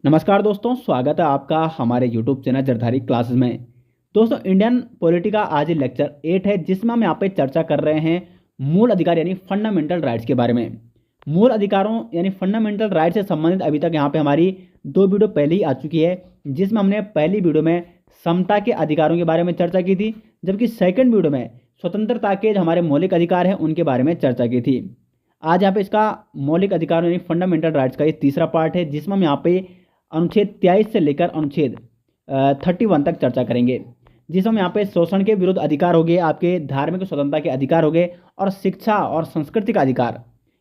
नमस्कार दोस्तों, स्वागत है आपका हमारे YouTube चैनल जरधारी क्लासेस में। दोस्तों, इंडियन पॉलिटी का आज लेक्चर 8 है, जिसमें हम यहाँ पे चर्चा कर रहे हैं मूल अधिकार यानी फंडामेंटल राइट्स के बारे में। मूल अधिकारों यानी फंडामेंटल राइट्स से संबंधित अभी तक यहाँ पे हमारी 2 वीडियो पहले ही आ चुकी है, जिसमें हमने पहली वीडियो में समता के अधिकारों के बारे में चर्चा की थी, जबकि सेकेंड वीडियो में स्वतंत्रता के जो हमारे मौलिक अधिकार हैं उनके बारे में चर्चा की थी। आज यहाँ पे इसका मौलिक अधिकारों यानी फंडामेंटल राइट्स का ये तीसरा पार्ट है, जिसमें हम यहाँ पे अनुच्छेद 23 से लेकर अनुच्छेद 31 तक चर्चा करेंगे, जिसमें यहाँ पे शोषण के विरुद्ध अधिकार हो गए, आपके धार्मिक स्वतंत्रता के अधिकार हो गए और शिक्षा और संस्कृति का अधिकार,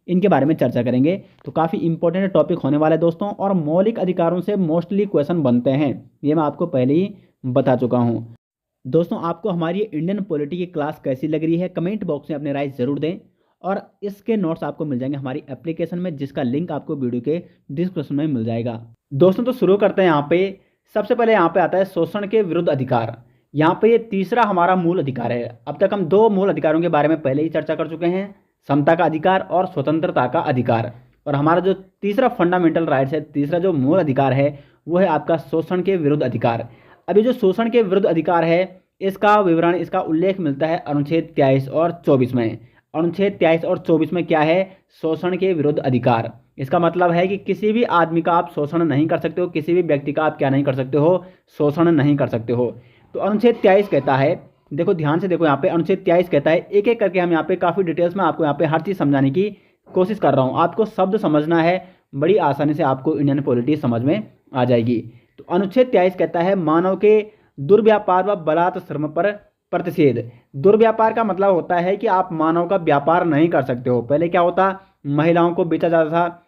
इनके बारे में चर्चा करेंगे। तो काफ़ी इंपॉर्टेंट टॉपिक होने वाला है दोस्तों, और मौलिक अधिकारों से मोस्टली क्वेश्चन बनते हैं, ये मैं आपको पहले ही बता चुका हूँ। दोस्तों, आपको हमारी इंडियन पॉलिटी की क्लास कैसी लग रही है, कमेंट बॉक्स में अपने राय ज़रूर दें, और इसके नोट्स आपको मिल जाएंगे हमारी एप्लीकेशन में, जिसका लिंक आपको वीडियो के डिस्क्रिप्शन में मिल जाएगा। दोस्तों, तो शुरू करते हैं। यहाँ पे सबसे पहले यहाँ पे आता है शोषण के विरुद्ध अधिकार। यहाँ पे ये तीसरा हमारा मूल अधिकार है। अब तक हम 2 मूल अधिकारों के बारे में पहले ही चर्चा कर चुके हैं, समता का अधिकार और स्वतंत्रता का अधिकार। और हमारा जो तीसरा फंडामेंटल राइट्स है, तीसरा जो मूल अधिकार है, वो है आपका शोषण के विरुद्ध अधिकार। अभी जो शोषण के विरुद्ध अधिकार है, इसका विवरण, इसका उल्लेख मिलता है अनुच्छेद 23 और 24 में। अनुच्छेद 23 और 24 में क्या है? शोषण के विरुद्ध अधिकार। इसका मतलब है कि किसी भी आदमी का आप शोषण नहीं कर सकते हो, किसी भी व्यक्ति का आप क्या नहीं कर सकते हो? शोषण नहीं कर सकते हो। तो अनुच्छेद 23 कहता है, देखो ध्यान से देखो, यहाँ पे अनुच्छेद 23 कहता है, एक एक करके हम यहाँ पे काफ़ी डिटेल्स में आपको यहाँ पे हर चीज़ समझाने की कोशिश कर रहा हूँ। आपको शब्द समझना है, बड़ी आसानी से आपको इंडियन पॉलिटी समझ में आ जाएगी। तो अनुच्छेद 23 कहता है, मानव के दुर्व्यापार व बलात् श्रम पर प्रतिषेध। दुर्व्यापार का मतलब होता है कि आप मानव का व्यापार नहीं कर सकते हो। पहले क्या होता? महिलाओं को बेचा जाता था,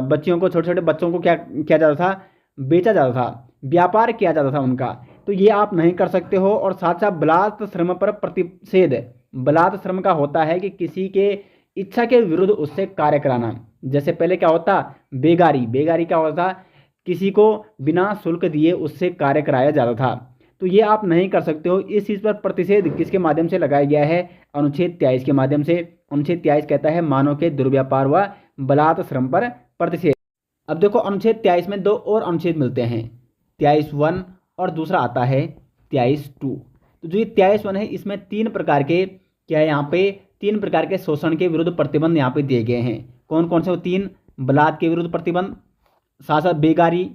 बच्चियों को, छोटे छोटे बच्चों को क्या किया जाता था? बेचा जाता था, व्यापार किया जाता था उनका। तो ये आप नहीं कर सकते हो। और साथ साथ बलात् श्रम पर प्रतिषेध। बलात् श्रम का होता है कि किसी के इच्छा के विरुद्ध उससे कार्य कराना। जैसे पहले क्या होता? बेगारी। बेगारी क्या होता? किसी को बिना शुल्क दिए उससे कार्य कराया जाता था। तो ये आप नहीं कर सकते हो। इस चीज़ पर प्रतिषेध किसके माध्यम से लगाया गया है? अनुच्छेद 23 के माध्यम से। अनुच्छेद 23 कहता है, मानव के दुर्व्यापार व बलात् श्रम पर प्रतिषेध। अब देखो, अनुच्छेद 23 में 2 और अनुच्छेद मिलते हैं, 23(1) और दूसरा आता है 23(2). तो जो ये 23(1) है, इसमें 3 प्रकार के क्या है? यहाँ पे 3 प्रकार के शोषण के विरुद्ध प्रतिबंध यहाँ पे दिए गए हैं। कौन कौन से? वो 3: बलात् के विरुद्ध प्रतिबंध, साथ साथ बेगारी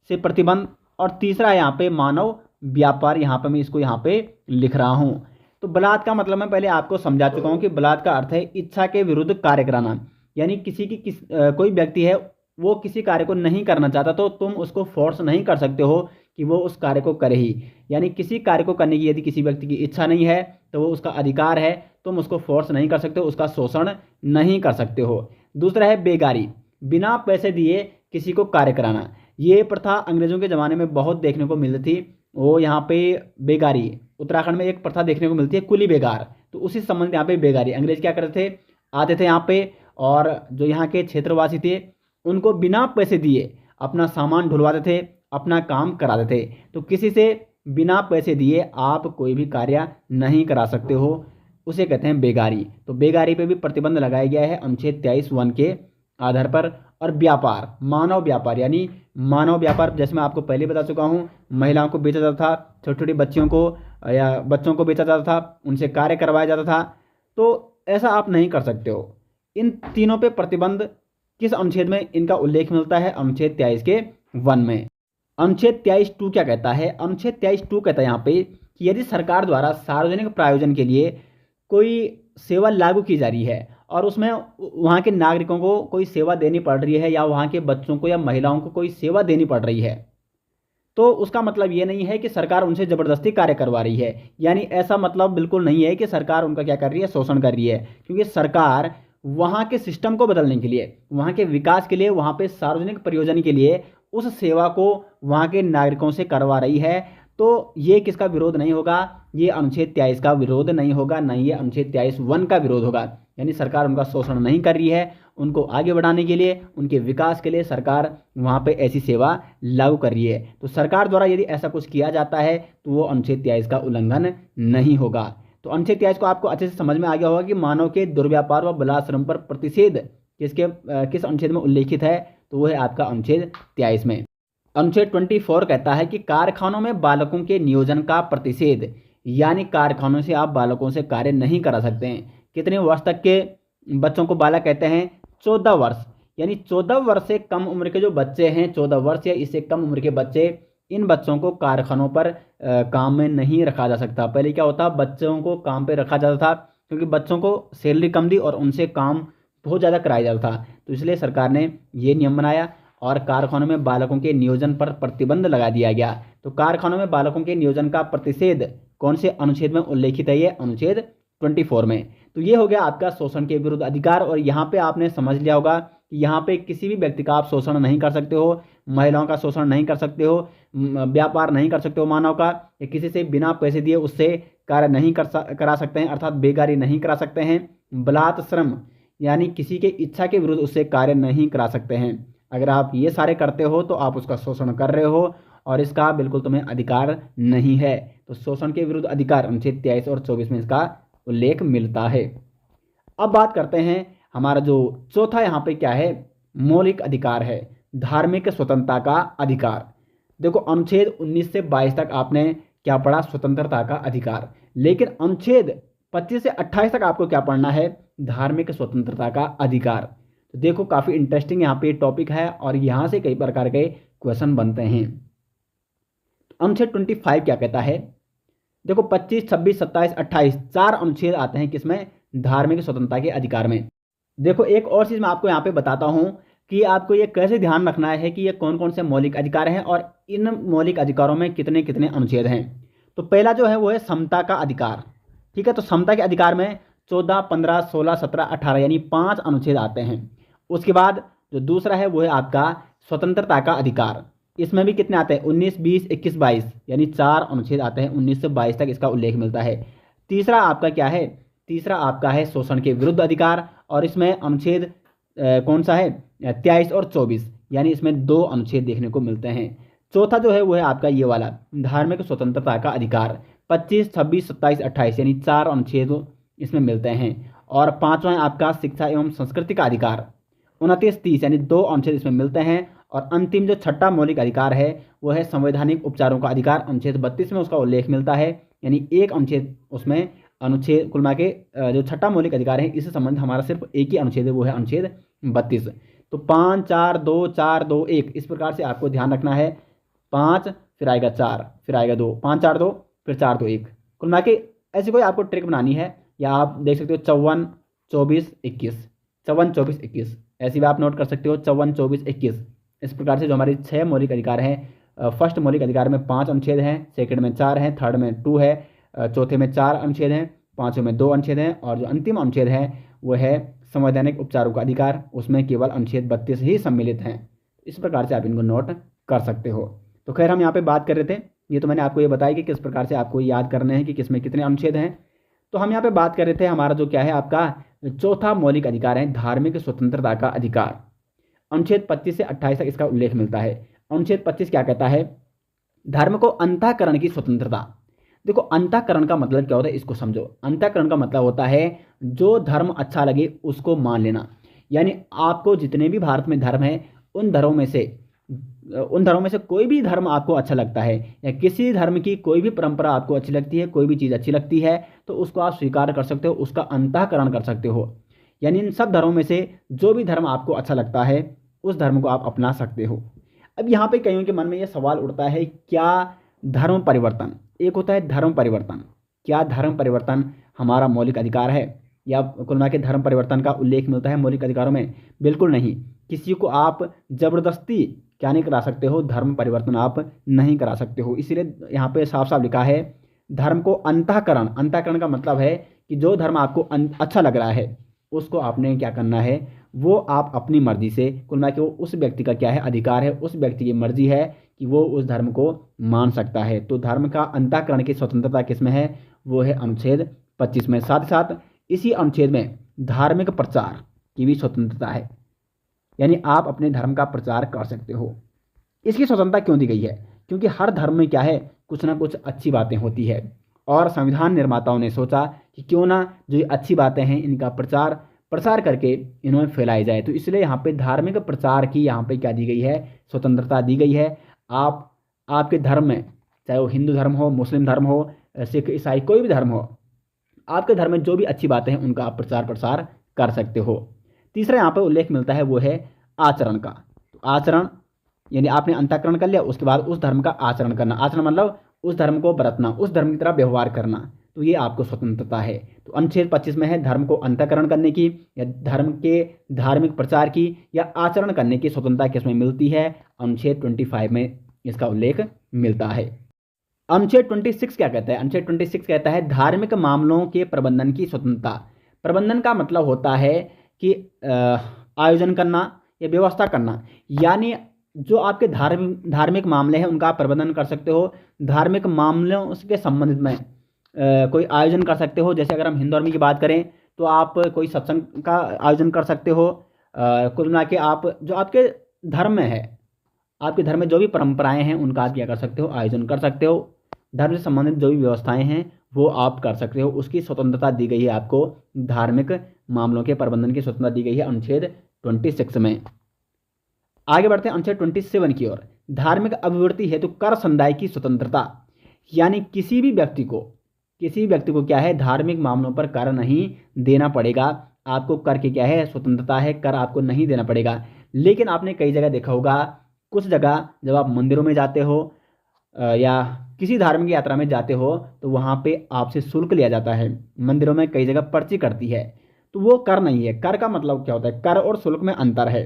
से प्रतिबंध, और तीसरा यहाँ पे मानव व्यापार। यहाँ पे मैं इसको यहाँ पे लिख रहा हूँ। तो बलात् का मतलब मैं पहले आपको समझा चुका हूँ कि बलात् का अर्थ है इच्छा के विरुद्ध कार्य कराना। यानी किसी की कोई व्यक्ति है, वो किसी कार्य को नहीं करना चाहता, तो तुम उसको फोर्स नहीं कर सकते हो कि वो उस कार्य को करे ही। यानी किसी कार्य को करने की यदि किसी व्यक्ति की इच्छा नहीं है, तो वो उसका अधिकार है, तुम उसको फोर्स नहीं कर सकते हो, उसका शोषण नहीं कर सकते हो। दूसरा है बेगारी, बिना पैसे दिए किसी को कार्य कराना। ये प्रथा अंग्रेजों के ज़माने में बहुत देखने को मिलती थी। वो यहाँ पे बेगारी, उत्तराखंड में एक प्रथा देखने को मिलती है, कुली बेगार। तो उसी संबंध यहाँ पे बेगारी, अंग्रेज क्या करते थे? आते थे यहाँ पे, और जो यहाँ के क्षेत्रवासी थे उनको बिना पैसे दिए अपना सामान ढुलवाते थे, अपना काम कराते थे। तो किसी से बिना पैसे दिए आप कोई भी कार्य नहीं करा सकते हो, उसे कहते हैं बेगारी। तो बेगारी पे भी प्रतिबंध लगाया गया है अनुच्छेद 23(1) के आधार पर। और व्यापार, मानव व्यापार, यानी मानव व्यापार जैसे मैं आपको पहले बता चुका हूँ, महिलाओं को बेचा जाता था, छोटी छोटी बच्चियों को या बच्चों को बेचा जाता था, उनसे कार्य करवाया जाता था। तो ऐसा आप नहीं कर सकते हो। इन तीनों पे प्रतिबंध किस अनुच्छेद में इनका उल्लेख मिलता है? अनुच्छेद 23 के 1 में। अनुच्छेद 23(2) क्या कहता है? अनुच्छेद 23(2) कहता है यहाँ पे कि यदि सरकार द्वारा सार्वजनिक प्रयोजन के लिए कोई सेवा लागू की जा रही है, और उसमें वहाँ के नागरिकों को कोई सेवा देनी पड़ रही है, या वहाँ के बच्चों को या महिलाओं को कोई सेवा देनी पड़ रही है, तो उसका मतलब ये नहीं है कि सरकार उनसे ज़बरदस्ती कार्य करवा रही है। यानी ऐसा मतलब बिल्कुल नहीं है कि सरकार उनका क्या कर रही है? शोषण कर रही है। क्योंकि सरकार वहाँ के सिस्टम को बदलने के लिए, वहाँ के विकास के लिए, वहाँ पे सार्वजनिक प्रयोजन के लिए उस सेवा को वहाँ के नागरिकों से करवा रही है। तो ये किसका विरोध नहीं होगा? ये अनुच्छेद 23 का विरोध नहीं होगा, नहीं ये अनुच्छेद 23(1) का विरोध होगा। यानी सरकार उनका शोषण नहीं कर रही है, उनको आगे बढ़ाने के लिए, उनके विकास के लिए सरकार वहाँ पे ऐसी सेवा लागू कर रही है। तो सरकार द्वारा यदि ऐसा कुछ किया जाता है, तो वो अनुच्छेद 23 का उल्लंघन नहीं होगा। तो अनुच्छेद 23 को आपको अच्छे से समझ में आ गया होगा कि मानव के दुर्व्यापार व बलात् श्रम पर प्रतिषेध किस अनुच्छेद में उल्लेखित है? तो वो है आपका अनुच्छेद 23 में। अनुच्छेद 24 कहता है कि कारखानों में बालकों के नियोजन का प्रतिषेध, यानी कारखानों से आप बालकों से कार्य नहीं करा सकते हैं। कितने वर्ष तक के बच्चों को बालक कहते हैं? 14 वर्ष। यानी 14 वर्ष से कम उम्र के जो बच्चे हैं, 14 वर्ष या इससे कम उम्र के बच्चे, इन बच्चों को कारखानों पर काम में नहीं रखा जा सकता। पहले क्या होता, बच्चों को काम पे रखा जाता था क्योंकि बच्चों को सैलरी कम दी और उनसे काम बहुत ज़्यादा कराया जाता था, तो इसलिए सरकार ने ये नियम बनाया और कारखानों में बालकों के नियोजन पर प्रतिबंध लगा दिया गया। तो कारखानों में बालकों के नियोजन का प्रतिषेध कौन से अनुच्छेद में उल्लेखित है? ये अनुच्छेद 24 में। तो ये हो गया आपका शोषण के विरुद्ध अधिकार। और यहाँ पे आपने समझ लिया होगा कि यहाँ पे किसी भी व्यक्ति का आप शोषण नहीं कर सकते हो, महिलाओं का शोषण नहीं कर सकते हो, व्यापार नहीं कर सकते हो मानव का, या किसी से बिना पैसे दिए उससे कार्य नहीं करा सकते हैं, अर्थात बेगारी नहीं करा सकते हैं। बलात् श्रम यानी किसी के इच्छा के विरुद्ध उससे कार्य नहीं करा सकते हैं। अगर आप ये सारे करते हो तो आप उसका शोषण कर रहे हो और इसका बिल्कुल तुम्हें अधिकार नहीं है। तो शोषण के विरुद्ध अधिकार अनुच्छेद 23 और 24 में इसका उल्लेख मिलता है। अब बात करते हैं हमारा जो चौथा यहाँ पे क्या है, मौलिक अधिकार है, धार्मिक स्वतंत्रता का अधिकार। देखो अनुच्छेद 19 से 22 तक आपने क्या पढ़ा? स्वतंत्रता का अधिकार। लेकिन अनुच्छेद 25 से 28 तक आपको क्या पढ़ना है? धार्मिक स्वतंत्रता का अधिकार। तो देखो काफ़ी इंटरेस्टिंग यहाँ पे टॉपिक है और यहाँ से कई प्रकार के क्वेश्चन बनते हैं। अनुच्छेद 25 क्या कहता है? देखो 25, 26, 27, 28 चार अनुच्छेद आते हैं किसमें? धार्मिक स्वतंत्रता के अधिकार में। देखो एक और चीज़ मैं आपको यहाँ पे बताता हूँ कि आपको ये कैसे ध्यान रखना है कि ये कौन कौन से मौलिक अधिकार हैं और इन मौलिक अधिकारों में कितने कितने अनुच्छेद हैं। तो पहला जो है वो है समता का अधिकार। ठीक है, तो समता के अधिकार में 14, 15, 16, 17, 18 यानी 5 अनुच्छेद आते हैं। उसके बाद जो दूसरा है वो है आपका स्वतंत्रता का अधिकार। इसमें भी कितने आते हैं? 19, 20, 21, 22 यानी 4 अनुच्छेद आते हैं। 19 से 22 तक इसका उल्लेख मिलता है। तीसरा आपका क्या है? तीसरा आपका है शोषण के विरुद्ध अधिकार और इसमें अनुच्छेद कौन सा है? 23 और 24 यानी इसमें 2 अनुच्छेद देखने को मिलते हैं। चौथा जो है वो है आपका ये वाला धार्मिक स्वतंत्रता का अधिकार। 25, 26, 27, 28 यानी 4 अनुच्छेद इसमें मिलते हैं। और पांचवा है आपका शिक्षा एवं संस्कृति का अधिकार। 29, 30 यानी 2 अनुच्छेद इसमें मिलते हैं। और अंतिम जो छठा मौलिक अधिकार है वो है संवैधानिक उपचारों का अधिकार। अनुच्छेद 32 में उसका उल्लेख मिलता है, यानी एक अनुच्छेद उसमें अनुच्छेद कुल मिला के जो छठा मौलिक अधिकार है इससे संबंधित हमारा सिर्फ एक ही अनुच्छेद है, वो है अनुच्छेद 32। तो 5, 4, 2, 4, 2, 1 इस प्रकार से आपको ध्यान रखना है। 5 फिर आएगा 4 फिर आएगा 2, 5, 4, 2 फिर 4, 2, 1 कुल मिला के ऐसी कोई आपको ट्रिक बनानी है या आप देख सकते हो 54, 24, 21 54, 24, 21 ऐसी भी आप नोट कर सकते हो 54, 24, 21। इस प्रकार से जो हमारे 6 मौलिक अधिकार हैं, फर्स्ट मौलिक अधिकार में 5 अनुच्छेद हैं, सेकंड में 4 हैं, थर्ड में 2 है, चौथे में 4 अनुच्छेद हैं, पांचवें में 2 अनुच्छेद हैं और जो अंतिम अनुच्छेद है वो है संवैधानिक उपचारों का अधिकार। उसमें केवल अनुच्छेद 32 ही सम्मिलित हैं। इस प्रकार से आप इनको नोट कर सकते हो। तो खैर हम यहाँ पे बात कर रहे थे, ये तो मैंने आपको ये बताया कि किस प्रकार से आपको याद करने हैं कि किसमें कितने अनुच्छेद हैं। तो हम यहाँ पे बात कर रहे थे हमारा जो क्या है आपका चौथा मौलिक अधिकार है धार्मिक स्वतंत्रता का अधिकार। अनुच्छेद 25 से 28 तक इसका उल्लेख मिलता है। अनुच्छेद 25 क्या कहता है? धर्म को अंतःकरण की स्वतंत्रता। देखो अंतःकरण का मतलब क्या होता है इसको समझो। अंतःकरण का मतलब होता है जो धर्म अच्छा लगे उसको मान लेना। यानी आपको जितने भी भारत में धर्म है उन धर्मों में से कोई भी धर्म आपको अच्छा लगता है या किसी धर्म की कोई भी परंपरा आपको अच्छी लगती है, कोई भी चीज़ अच्छी लगती है तो उसको आप स्वीकार कर सकते हो, उसका अंतःकरण कर सकते हो। यानी इन सब धर्मों में से जो भी धर्म आपको अच्छा लगता है उस धर्म को आप अपना सकते हो। अब यहाँ पे कईयों के मन में ये सवाल उठता है क्या धर्म परिवर्तन, एक होता है धर्म परिवर्तन, क्या धर्म परिवर्तन हमारा मौलिक अधिकार है या कुल मिला के धर्म परिवर्तन का उल्लेख मिलता है मौलिक अधिकारों में? बिल्कुल नहीं। किसी को आप जबरदस्ती क्या नहीं करा सकते हो, धर्म परिवर्तन आप नहीं करा सकते हो। इसीलिए यहाँ पे साफ साफ लिखा है धर्म को अंतःकरण। अंतःकरण का मतलब है कि जो धर्म आपको अच्छा लग रहा है उसको आपने क्या करना है, वो आप अपनी मर्जी से कुल मिला के वो उस व्यक्ति का क्या है अधिकार है, उस व्यक्ति की मर्जी है कि वो उस धर्म को मान सकता है। तो धर्म का अंतःकरण की स्वतंत्रता किसमें है? वो है अनुच्छेद 25 में। साथ ही साथ इसी अनुच्छेद में धार्मिक प्रचार की भी स्वतंत्रता है, यानी आप अपने धर्म का प्रचार कर सकते हो। इसकी स्वतंत्रता क्यों दी गई है? क्योंकि हर धर्म में क्या है कुछ ना कुछ अच्छी बातें होती है और संविधान निर्माताओं ने सोचा कि क्यों ना जो ये अच्छी बातें हैं इनका प्रसार करके इन्हें फैलाई जाए। तो इसलिए यहाँ पे धार्मिक प्रचार की यहाँ पे क्या दी गई है? स्वतंत्रता दी गई है। आप आपके धर्म में, चाहे वो हिंदू धर्म हो, मुस्लिम धर्म हो, सिख ईसाई कोई भी धर्म हो, आपके धर्म में जो भी अच्छी बातें हैं उनका आप प्रचार प्रसार कर सकते हो। तीसरा यहाँ पर उल्लेख मिलता है वो है आचरण का। तो आचरण यानी आपने अंतःकरण कर लिया, उसके बाद उस धर्म का आचरण करना। आचरण मतलब उस धर्म को बरतना, उस धर्म की तरह व्यवहार करना, तो ये आपको स्वतंत्रता है। तो अनुच्छेद 25 में है धर्म को अंतःकरण करने की या धर्म के धार्मिक प्रचार की या आचरण करने की स्वतंत्रता किसमें मिलती है? अनुच्छेद 25 में इसका उल्लेख मिलता है। अनुच्छेद 26 क्या कहता है? अनुच्छेद 26 कहता है धार्मिक मामलों के प्रबंधन की स्वतंत्रता। प्रबंधन का मतलब होता है कि आयोजन करना या व्यवस्था करना, यानी जो आपके धार्मिक मामले हैं उनका आप प्रबंधन कर सकते हो। धार्मिक मामलों के संबंधित में कोई आयोजन कर सकते हो। जैसे अगर हम हिंदू धर्म की बात करें तो आप कोई सत्संग का आयोजन कर सकते हो। कुल मिला के आप जो आपके धर्म में है, आपके धर्म में जो भी परंपराएं हैं उनका आप क्या कर सकते हो? आयोजन कर सकते हो। धर्म से संबंधित जो भी व्यवस्थाएं हैं वो आप कर सकते हो। उसकी स्वतंत्रता दी गई है आपको, धार्मिक मामलों के प्रबंधन की स्वतंत्रता दी गई है अनुच्छेद 26 में। आगे बढ़ते हैं अनुच्छेद 27 की ओर। धार्मिक अभिवृत्ति हेतु कर संदाय की स्वतंत्रता, यानी किसी भी व्यक्ति को क्या है? धार्मिक मामलों पर कर नहीं देना पड़ेगा। आपको कर की क्या है? स्वतंत्रता है, कर आपको नहीं देना पड़ेगा। लेकिन आपने कई जगह देखा होगा, कुछ जगह जब आप मंदिरों में जाते हो या किसी धार्मिक यात्रा में जाते हो तो वहाँ पे आपसे शुल्क लिया जाता है। मंदिरों में कई जगह पर्ची कटती है, तो वो कर नहीं है। कर का मतलब क्या होता है? कर और शुल्क में अंतर है।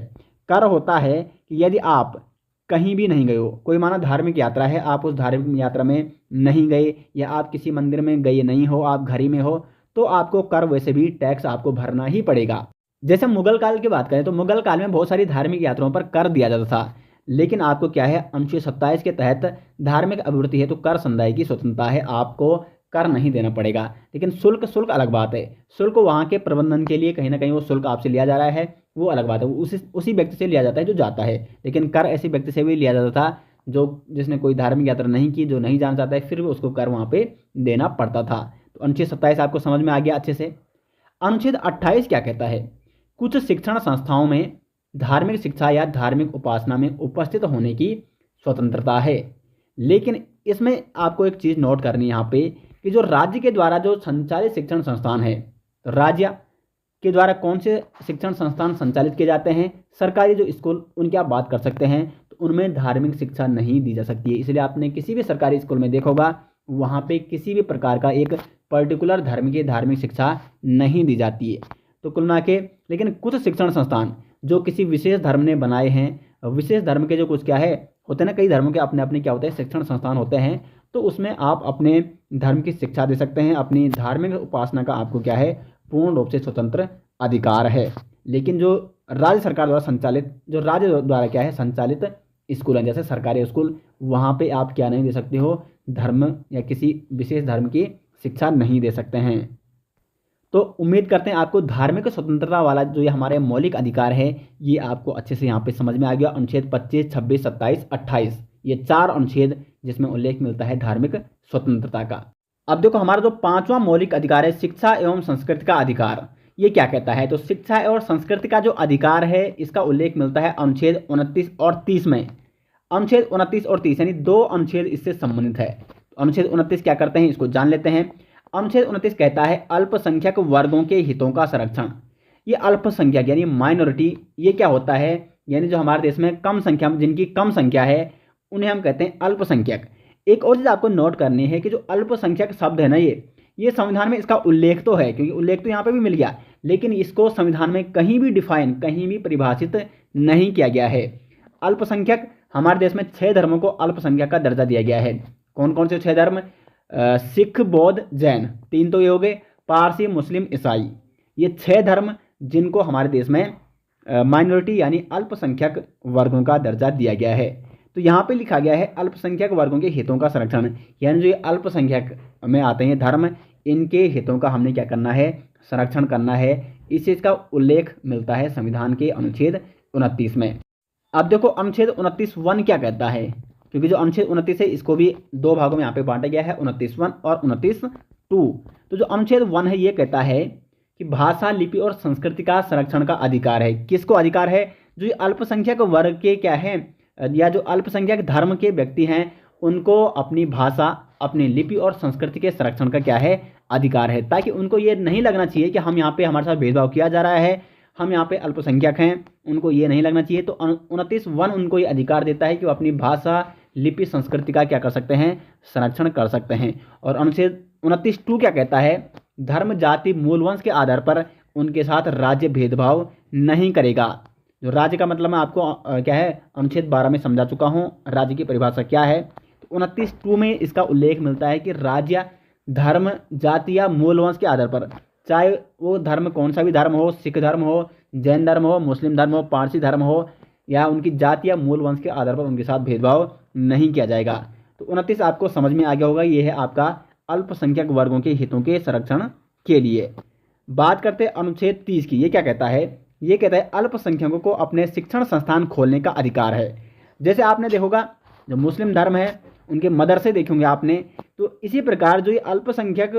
कर होता है कि यदि आप कहीं भी नहीं गए हो, कोई माना धार्मिक यात्रा है, आप उस धार्मिक यात्रा में नहीं गए या आप किसी मंदिर में गए नहीं हो, आप घर ही में हो, तो आपको कर वैसे भी टैक्स आपको भरना ही पड़ेगा। जैसे मुगल काल की बात करें तो मुगल काल में बहुत सारी धार्मिक यात्राओं पर कर दिया जाता था, लेकिन आपको क्या है? अनुच्छेद 27 के तहत धार्मिक अभिवृत्ति है तो कर संदाय की स्वतंत्रता है, आपको कर नहीं देना पड़ेगा। लेकिन शुल्क अलग बात है। शुल्क वहाँ के प्रबंधन के लिए कहीं ना कहीं वो शुल्क आपसे लिया जा रहा है, वो अलग बात है। वो उसी व्यक्ति से लिया जाता है जो जाता है। लेकिन कर ऐसे व्यक्ति से भी लिया जाता था जिसने कोई धार्मिक यात्रा नहीं की, जो नहीं जाना चाहता है, फिर भी उसको कर वहाँ पे देना पड़ता था। तो अनुच्छेद 27 आपको समझ में आ गया अच्छे से। अनुच्छेद 28 क्या कहता है? कुछ शिक्षण संस्थाओं में धार्मिक शिक्षा या धार्मिक उपासना में उपस्थित होने की स्वतंत्रता है। लेकिन इसमें आपको एक चीज़ नोट करनी है यहाँ पे कि जो राज्य के द्वारा जो संचालित शिक्षण संस्थान है, तो राज्य के द्वारा कौन से शिक्षण संस्थान संचालित किए जाते हैं? सरकारी जो स्कूल, उनकी आप बात कर सकते हैं, तो उनमें धार्मिक शिक्षा नहीं दी जा सकती है। इसलिए आपने किसी भी सरकारी स्कूल में देखा होगा, वहाँ पे किसी भी प्रकार का एक पर्टिकुलर धर्म की धार्मिक शिक्षा नहीं दी जाती है। तो कुल मिला के, लेकिन कुछ शिक्षण संस्थान जो किसी विशेष धर्म ने बनाए हैं, विशेष धर्म के जो कुछ क्या है होते हैं ना, कई धर्मों के अपने अपने क्या होते हैं? शिक्षण संस्थान होते हैं, तो उसमें आप अपने धर्म की शिक्षा दे सकते हैं। अपनी धार्मिक उपासना का आपको क्या है? पूर्ण रूप से स्वतंत्र अधिकार है। लेकिन जो राज्य सरकार द्वारा संचालित, जो राज्य द्वारा क्या है संचालित स्कूल हैं, जैसे सरकारी स्कूल, वहाँ पे आप क्या नहीं दे सकते हो? धर्म या किसी विशेष धर्म की शिक्षा नहीं दे सकते हैं। तो उम्मीद करते हैं आपको धार्मिक स्वतंत्रता वाला जो ये हमारे मौलिक अधिकार है, ये आपको अच्छे से यहाँ पे समझ में आ गया। अनुच्छेद 25, 26, 27, 28, ये 4 अनुच्छेद जिसमें उल्लेख मिलता है धार्मिक स्वतंत्रता का। अब देखो हमारा जो 5वां मौलिक अधिकार है, शिक्षा एवं संस्कृति का अधिकार, ये क्या कहता है? तो शिक्षा एवं संस्कृति का जो अधिकार है, इसका उल्लेख मिलता है अनुच्छेद 29 और 30 में। अनुच्छेद 29 और 30 यानी 2 अनुच्छेद इससे संबंधित है। तो अनुच्छेद 29 क्या करते हैं, इसको जान लेते हैं। अनुच्छेद 29 कहता है अल्पसंख्यक वर्गों के हितों का संरक्षण। ये अल्पसंख्यक यानी माइनॉरिटी, ये क्या होता है? यानी जो हमारे देश में कम संख्या, जिनकी कम संख्या है, उन्हें हम कहते हैं अल्पसंख्यक। एक और चीज़ आपको नोट करनी है कि जो अल्पसंख्यक शब्द है ना, ये संविधान में इसका उल्लेख तो है, क्योंकि उल्लेख तो यहाँ पे भी मिल गया, लेकिन इसको संविधान में कहीं भी डिफाइन, कहीं भी परिभाषित नहीं किया गया है। अल्पसंख्यक, हमारे देश में 6 धर्मों को अल्पसंख्यक का दर्जा दिया गया है। कौन कौन से 6 धर्म? सिख, बौद्ध, जैन, 3 तो ये हो गए, पारसी, मुस्लिम, ईसाई, ये 6 धर्म जिनको हमारे देश में माइनॉरिटी यानी अल्पसंख्यक वर्गों का दर्जा दिया गया है। तो यहाँ पे लिखा गया है अल्पसंख्यक वर्गों के हितों का संरक्षण, यानी जो ये अल्पसंख्यक में आते हैं धर्म, इनके हितों का हमने क्या करना है? संरक्षण करना है। इस चीज़ का उल्लेख मिलता है संविधान के अनुच्छेद 29 में। अब देखो अनुच्छेद 29(1) क्या कहता है, क्योंकि जो अनुच्छेद 29 है इसको भी 2 भागों में यहाँ पे बांटा गया है, 29(1) और 29(2). तो जो अनुच्छेद 1 है ये कहता है कि भाषा, लिपि और संस्कृति का संरक्षण का अधिकार है। किसको अधिकार है? जो अल्पसंख्यक वर्ग के क्या है या जो अल्पसंख्यक धर्म के व्यक्ति हैं उनको अपनी भाषा, अपनी लिपि और संस्कृति के संरक्षण का क्या है, अधिकार है, ताकि उनको ये नहीं लगना चाहिए कि हम यहाँ पे हमारे साथ भेदभाव किया जा रहा है, हम यहाँ पे अल्पसंख्यक हैं, उनको ये नहीं लगना चाहिए। तो 29(1) उनको ये अधिकार देता है कि वो अपनी भाषा, लिपि, संस्कृति का क्या कर सकते हैं, संरक्षण कर सकते हैं। और अनुच्छेद 29(2) क्या कहता है, धर्म, जाति, मूल वंश के आधार पर उनके साथ राज्य भेदभाव नहीं करेगा। जो राज्य का मतलब मैं आपको क्या है अनुच्छेद 12 में समझा चुका हूँ, राज्य की परिभाषा क्या है। तो 29(2) में इसका उल्लेख मिलता है कि राज्य धर्म, जाति या मूल वंश के आधार पर, चाहे वो धर्म कौन सा भी धर्म हो, सिख धर्म हो, जैन धर्म हो, मुस्लिम धर्म हो, पारसी धर्म हो, या उनकी जाति या मूल वंश के आधार पर उनके साथ भेदभाव नहीं किया जाएगा। तो 29 आपको समझ में आ गया होगा, ये है आपका अल्पसंख्यक वर्गों के हितों के संरक्षण के लिए। बात करते हैं अनुच्छेद 30 की। ये क्या कहता है, ये कहता है अल्पसंख्यकों को अपने शिक्षण संस्थान खोलने का अधिकार है। जैसे आपने देखोगा जो मुस्लिम धर्म है उनके मदरसे देखेंगे आपने, तो इसी प्रकार जो ये अल्पसंख्यक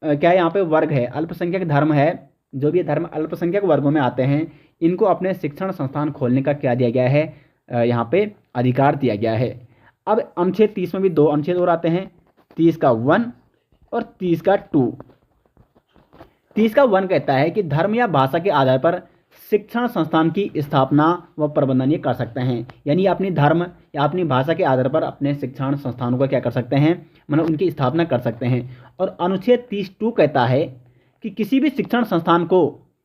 क्या है यहाँ पे वर्ग है, अल्पसंख्यक धर्म है, जो भी धर्म अल्पसंख्यक वर्गों में आते हैं, इनको अपने शिक्षण संस्थान खोलने का क्या दिया गया है, यहाँ पे अधिकार दिया गया है। अब अनुच्छेद 30 में भी 2 अनुच्छेद और आते हैं, 30 का 1 और 30 का 2। 30 का 1 कहता है कि धर्म या भाषा के आधार पर शिक्षण संस्थान की स्थापना व प्रबंधन ये कर सकते हैं। यानी अपनी धर्म या अपनी भाषा के आधार पर अपने शिक्षण संस्थानों का क्या कर सकते हैं, मतलब उनकी स्थापना कर सकते हैं। और अनुच्छेद 30(2) कहता है कि किसी भी शिक्षण संस्थान को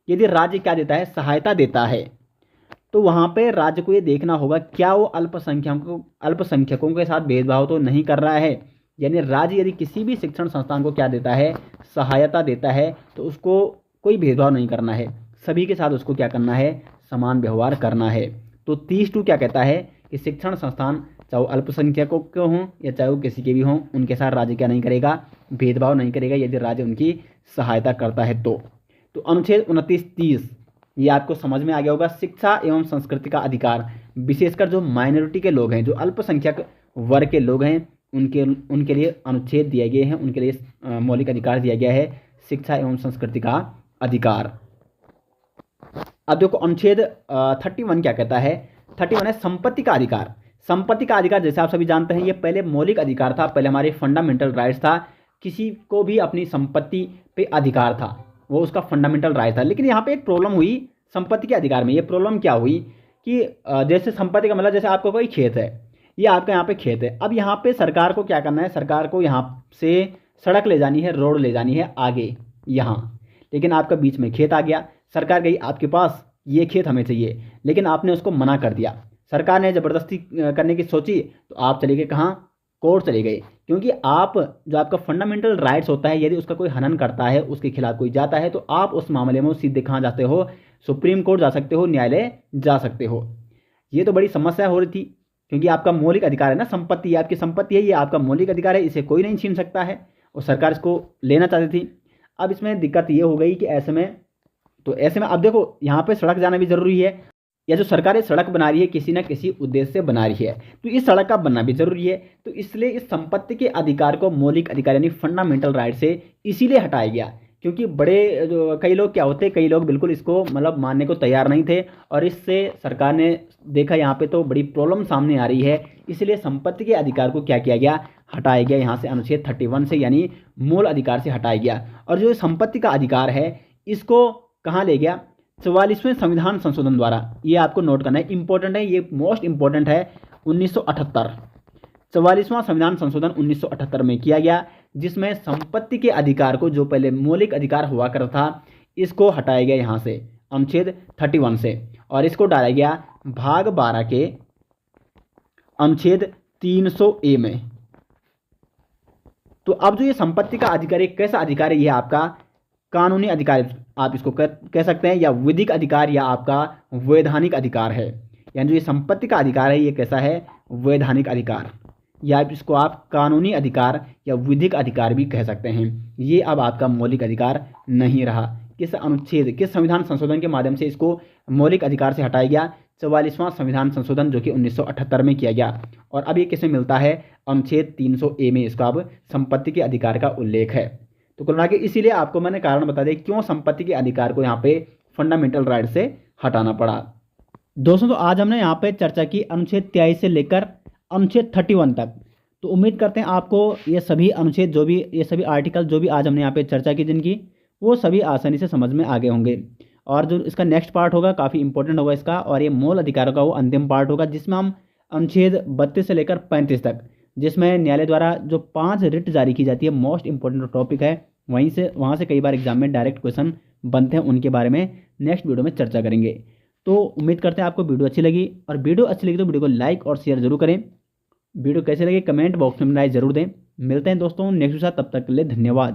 यदि राज्य क्या देता है, सहायता देता है, तो वहाँ पे राज्य को ये देखना होगा क्या वो अल्पसंख्यकों के साथ भेदभाव तो नहीं कर रहा है। यानी राज्य यदि किसी भी शिक्षण संस्थान को क्या देता है, सहायता देता है, तो उसको कोई भेदभाव नहीं करना है, सभी के साथ उसको क्या करना है, समान व्यवहार करना है। तो 30(2) क्या कहता है कि शिक्षण संस्थान चाहे वो अल्पसंख्यकों के हों या चाहे वो किसी के भी हों, उनके साथ राज्य क्या नहीं करेगा, भेदभाव नहीं करेगा, यदि राज्य उनकी सहायता करता है तो अनुच्छेद 29(30) ये आपको समझ में आ गया होगा। शिक्षा एवं संस्कृति का अधिकार, विशेषकर जो माइनॉरिटी के लोग हैं, जो अल्पसंख्यक वर्ग के लोग हैं, उनके लिए अनुच्छेद दिए गए हैं, उनके लिए मौलिक अधिकार दिया गया है, शिक्षा एवं संस्कृति का अधिकार। अब देखो अनुच्छेद 31 क्या कहता है, 31 है संपत्ति का अधिकार। संपत्ति का अधिकार जैसे आप सभी जानते हैं ये पहले मौलिक अधिकार था, पहले हमारे फंडामेंटल राइट्स था, किसी को भी अपनी संपत्ति पे अधिकार था, वो उसका फंडामेंटल राइट था। लेकिन यहाँ पे एक प्रॉब्लम हुई संपत्ति के अधिकार में। ये प्रॉब्लम क्या हुई कि जैसे संपत्ति का मतलब जैसे आपका कोई खेत है, ये आपका यहाँ पे खेत है, अब यहाँ पे सरकार को क्या करना है, सरकार को यहाँ से सड़क ले जानी है, रोड ले जानी है आगे यहाँ, लेकिन आपका बीच में खेत आ गया, सरकार गई आपके पास ये खेत हमें चाहिए, लेकिन आपने उसको मना कर दिया, सरकार ने ज़बरदस्ती करने की सोची, तो आप चले गए कहाँ, कोर्ट चले गए। क्योंकि आप जो आपका फंडामेंटल राइट्स होता है, यदि उसका कोई हनन करता है, उसके खिलाफ कोई जाता है, तो आप उस मामले में सीधे कहाँ जाते हो, सुप्रीम कोर्ट जा सकते हो, न्यायालय जा सकते हो। ये तो बड़ी समस्या हो रही थी, क्योंकि आपका मौलिक अधिकार है ना, संपत्ति, ये आपकी संपत्ति है, ये आपका मौलिक अधिकार है, इसे कोई नहीं छीन सकता है, और सरकार इसको लेना चाहती थी। अब इसमें दिक्कत ये हो गई कि ऐसे में अब देखो यहाँ पे सड़क जाना भी जरूरी है, या जो सरकार सड़क बना रही है किसी न किसी उद्देश्य से बना रही है, तो इस सड़क का बनना भी जरूरी है। तो इसलिए इस संपत्ति के अधिकार को मौलिक अधिकार यानी फंडामेंटल राइट से इसीलिए हटाया गया, क्योंकि बड़े जो कई लोग क्या होते, कई लोग बिल्कुल इसको मतलब मानने को तैयार नहीं थे, और इससे सरकार ने देखा यहाँ पे तो बड़ी प्रॉब्लम सामने आ रही है, इसलिए संपत्ति के अधिकार को क्या किया गया, हटाया गया यहाँ से, अनुच्छेद 31 से, यानी मूल अधिकार से हटाया गया। और जो संपत्ति का अधिकार है इसको कहाँ ले गया, 44वें संविधान संशोधन द्वारा। ये आपको नोट करना है, इंपॉर्टेंट है, ये मोस्ट इंपॉर्टेंट है। 1978 44वां संविधान संशोधन 1978 में किया गया, जिसमें संपत्ति के अधिकार को, जो पहले मौलिक अधिकार हुआ करता था, इसको हटाया गया यहाँ से अनुच्छेद 31 से, और इसको डाला गया भाग 12 के अनुच्छेद 300A में। तो अब जो ये संपत्ति का अधिकार एक कैसा अधिकार है, ये आपका कानूनी अधिकार आप इसको कह सकते हैं, या विधिक अधिकार, या आपका वैधानिक अधिकार है। यानी जो ये संपत्ति का अधिकार है ये कैसा है, वैधानिक अधिकार, या इसको आप कानूनी अधिकार या विधिक अधिकार भी कह सकते हैं। ये अब आपका मौलिक अधिकार नहीं रहा। किस संविधान संशोधन के माध्यम से इसको मौलिक अधिकार से हटाया गया, 44वां संविधान संशोधन जो कि 1978 में किया गया। और अब ये किसमें मिलता है, अनुच्छेद 300A में इसका अब संपत्ति के अधिकार का उल्लेख है। तो कुल मिला के इसीलिए आपको मैंने कारण बता दिया क्यों संपत्ति के अधिकार को यहाँ पे फंडामेंटल राइट से हटाना पड़ा। दोस्तों तो आज हमने यहाँ पे चर्चा की अनुच्छेद 23 से लेकर अनुच्छेद 31 तक। तो उम्मीद करते हैं आपको ये सभी अनुच्छेद जो भी ये सभी आर्टिकल जो भी आज हमने यहाँ पे चर्चा की जिनकी वो सभी आसानी से समझ में आ गए होंगे। और जो इसका नेक्स्ट पार्ट होगा काफ़ी इंपॉर्टेंट होगा इसका, और ये मूल अधिकारों का वो अंतिम पार्ट होगा जिसमें हम अनुच्छेद 32 से लेकर 35 तक, जिसमें न्यायालय द्वारा जो 5 रिट जारी की जाती है, मोस्ट इंपॉर्टेंट टॉपिक है। वहाँ से कई बार एग्जाम में डायरेक्ट क्वेश्चन बनते हैं, उनके बारे में नेक्स्ट वीडियो में चर्चा करेंगे। तो उम्मीद करते हैं आपको वीडियो अच्छी लगी, और वीडियो अच्छी लगी तो वीडियो को लाइक और शेयर जरूर करें। वीडियो कैसे लगे कमेंट बॉक्स में राय जरूर दें। मिलते हैं दोस्तों नेक्स्ट के साथ, तब तक के लिए धन्यवाद।